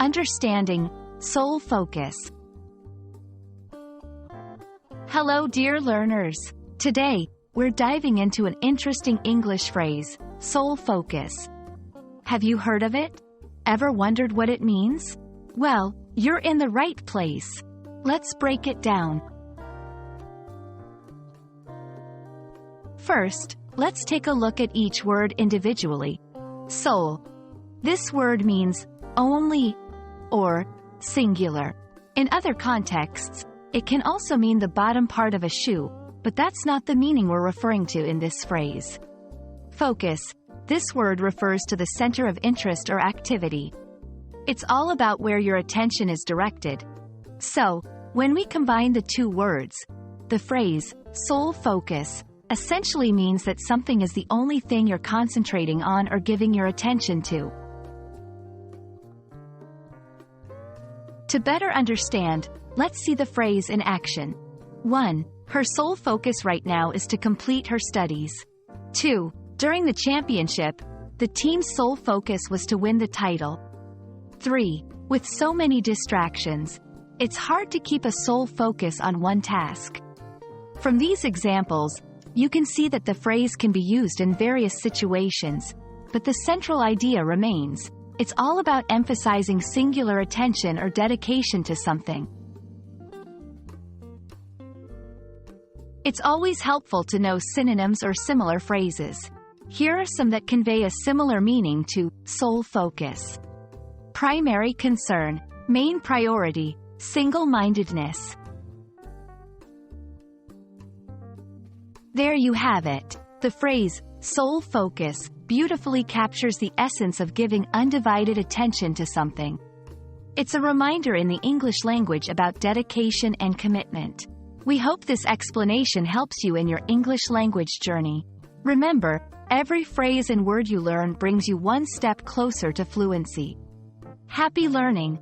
Understanding, sole focus. Hello dear learners. Today, we're diving into an interesting English phrase, sole focus. Have you heard of it? Ever wondered what it means? Well, you're in the right place. Let's break it down. First, let's take a look at each word individually. Sole. This word means only or singular. In other contexts, it can also mean the bottom part of a shoe, but that's not the meaning we're referring to in this phrase. Focus. This word refers to the center of interest or activity. It's all about where your attention is directed. So, when we combine the two words, the phrase, sole focus, essentially means that something is the only thing you're concentrating on or giving your attention to. To better understand, let's see the phrase in action. 1. Her sole focus right now is to complete her studies. 2. During the championship, the team's sole focus was to win the title. 3. With so many distractions, it's hard to keep a sole focus on one task. From these examples, you can see that the phrase can be used in various situations, but the central idea remains. It's all about emphasizing singular attention or dedication to something. It's always helpful to know synonyms or similar phrases. Here are some that convey a similar meaning to sole focus. Primary concern, main priority, single-mindedness. There you have it. The phrase, sole focus, beautifully captures the essence of giving undivided attention to something. It's a reminder in the English language about dedication and commitment. We hope this explanation helps you in your English language journey. Remember, every phrase and word you learn brings you one step closer to fluency. Happy learning!